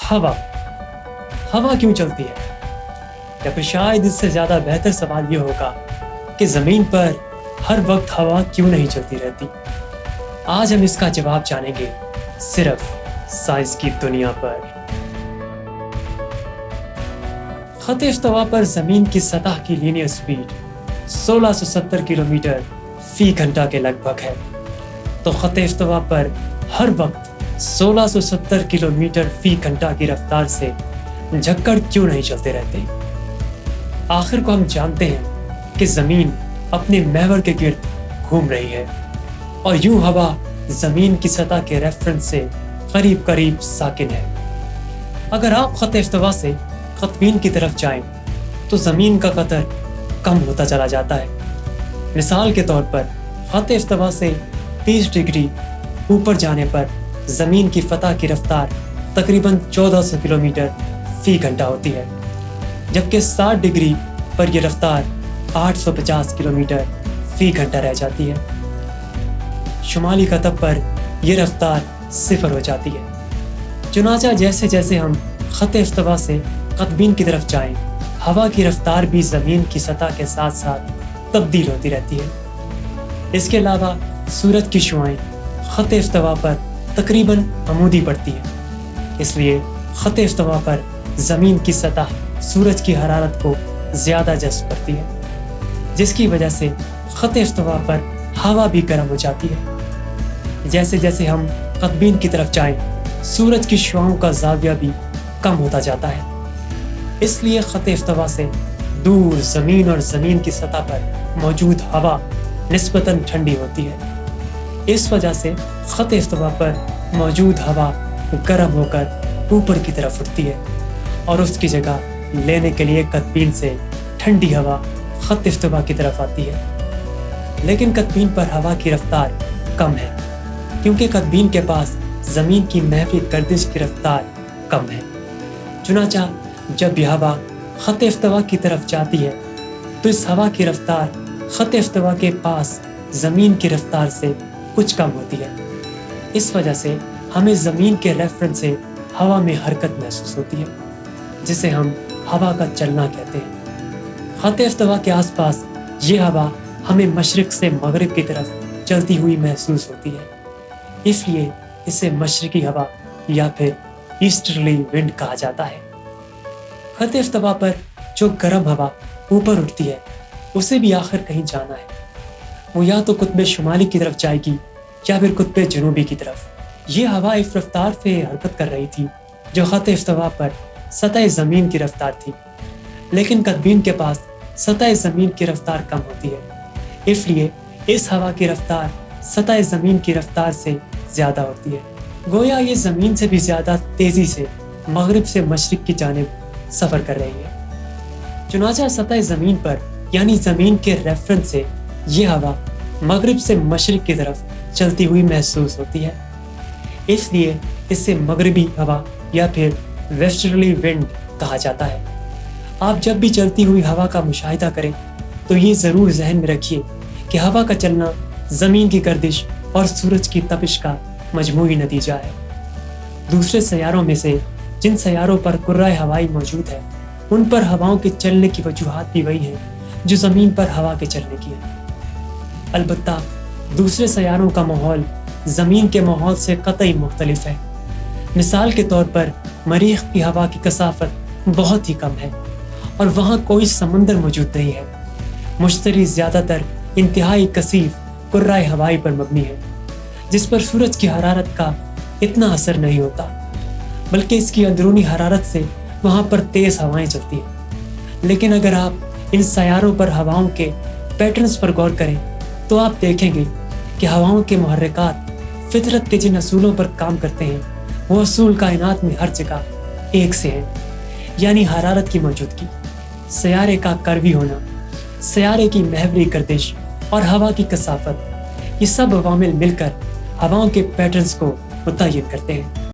हवा हवा क्यों चलती है? या फिर शायद इससे ज़्यादा बेहतर सवाल ये होगा कि ज़मीन पर हर वक्त हवा क्यों नहीं चलती रहती। आज हम इसका जवाब जानेंगे सिर्फ साइंस की दुनिया पर। खत इस्तवा पर ज़मीन की सतह की लीनियर स्पीड 1670 किलोमीटर फी घंटा के लगभग है। तो खत इस्तवा पर हर वक्त 1670 किलोमीटर फी घंटा की रफ्तार से झक्कड़ क्यों नहीं चलते रहते? आखिर को हम जानते हैं कि ज़मीन अपने महवर के गिर्द घूम रही है और यूं हवा ज़मीन की सतह के रेफरेंस से करीब करीब साकिन है। अगर आप खत इस्तवा से क़तबीन की तरफ जाएं तो ज़मीन का कतर कम होता चला जाता है। मिसाल के तौर पर खत इस्तवा से 30 डिग्री ऊपर जाने पर ज़मीन की फतह की रफ्तार तकरीबन 1400 किलोमीटर फी घंटा होती है, जबकि 60 डिग्री पर यह रफ्तार 850 किलोमीटर फी घंटा रह जाती है। शुमाली कतब पर यह रफ्तार 0 हो जाती है। चुनांचे जैसे जैसे हम खत इस्तवा से क़तबीन की तरफ जाएं, हवा की रफ्तार भी ज़मीन की सतह के साथ साथ तब्दील होती रहती है। इसके अलावा सूरज की शुआएं खत इस्तवा पर तकरीबन अमूदी पड़ती है, इसलिए खत इस्तवा पर ज़मीन की सतह सूरज की हरारत को ज़्यादा जज़्ब करती है, जिसकी वजह से खत इस्तवा पर हवा भी गर्म हो जाती है। जैसे जैसे हम क़तबीन की तरफ जाएं, सूरज की शुआओं का ज़ाविया भी कम होता जाता है, इसलिए खत इस्तवा से दूर ज़मीन और ज़मीन की सतह पर मौजूद हवा निस्बतन ठंडी होती है। इस वजह से खत इस्तवा पर मौजूद हवा गर्म होकर ऊपर की तरफ उठती है और उसकी जगह लेने के लिए क़तबीन से ठंडी हवा खत इस्तवा की तरफ आती है। लेकिन क़तबीन पर हवा की रफ्तार कम है, क्योंकि क़तबीन के पास ज़मीन की महवी गर्दिश की रफ्तार कम है। चुनांचा जब यह हवा खत इस्तवा की तरफ जाती है तो इस हवा की रफ्तार खत इस्तवा के पास ज़मीन की रफ्तार से कुछ कम होती है। इस वजह से हमें ज़मीन के रेफरेंस से हवा में हरकत महसूस होती है, जिसे हम हवा का चलना कहते हैं। खत इस्तवा के आसपास ये हवा हमें मशरिक़ से मगरिब की तरफ चलती हुई महसूस होती है, इसलिए इसे मशरिकी हवा या फिर ईस्टर्ली विंड कहा जाता है। खत इस्तवा पर जो गर्म हवा ऊपर उठती है उसे भी आखिर कहीं जाना है। वो या तो कुतुब शुमाली की तरफ जाएगी या फिर कुतुब जनूबी की तरफ। ये हवा इस रफ्तार से हरकत कर रही थी जो खत इस्तवा पर सतह ज़मीन की रफ्तार थी, लेकिन क़तबीन के पास सतह ज़मीन की रफ्तार कम होती है, इसलिए इस हवा की रफ्तार सतह ज़मीन की रफ्तार से ज़्यादा होती है। गोया ये ज़मीन से भी ज़्यादा तेज़ी से मगरिब से मशरिक़ की जानिब सफ़र कर रही है। चुनांचा सतह ज़मीन पर यानी ज़मीन के रेफरेंस से ये हवा मगरिब से मशरिक़ की तरफ चलती हुई महसूस होती है, इसलिए इसे मगरिबी हवा या फिर वेस्टर्ली विंड कहा जाता है। आप जब भी चलती हुई हवा का मुशाहिदा करें तो ये ज़रूर जहन में रखिए कि हवा का चलना ज़मीन की गर्दिश और सूरज की तपिश का मजमूई नतीजा है। दूसरे सैयारों में से जिन सैयारों पर कुर्राए हवाई मौजूद है, उन पर हवाओं के चलने की वजूहात भी वही हैं जो ज़मीन पर हवा के चलने की है। अलबत्ता दूसरे सैयारों का माहौल ज़मीन के माहौल से कतई मुख्तलिफ है। मिसाल के तौर पर मरीख़ की हवा की कसाफत बहुत ही कम है और वहाँ कोई समंदर मौजूद नहीं है। मुश्तरी ज़्यादातर इंतहाई कसीफ कुर्राए हवाई पर मबनी है, जिस पर सूरज की हरारत का इतना असर नहीं होता, बल्कि इसकी अंदरूनी हरारत से वहाँ पर तेज़ हवाएं चलती हैं। लेकिन अगर आप इन सैयारों पर हवाओं के पैटर्न्स पर गौर करें तो आप देखेंगे कि हवाओं के मुहर्रिकात फितरत के जिन असूलों पर काम करते हैं वो असूल कायनात में हर जगह एक से हैं, यानी हरारत की मौजूदगी, सैयारे का कर्वी होना, सैयारे की महवरी गर्दिश और हवा की कसाफत, ये सब अवामिल मिलकर हवाओं के पैटर्न्स को मुतय्यन करते हैं।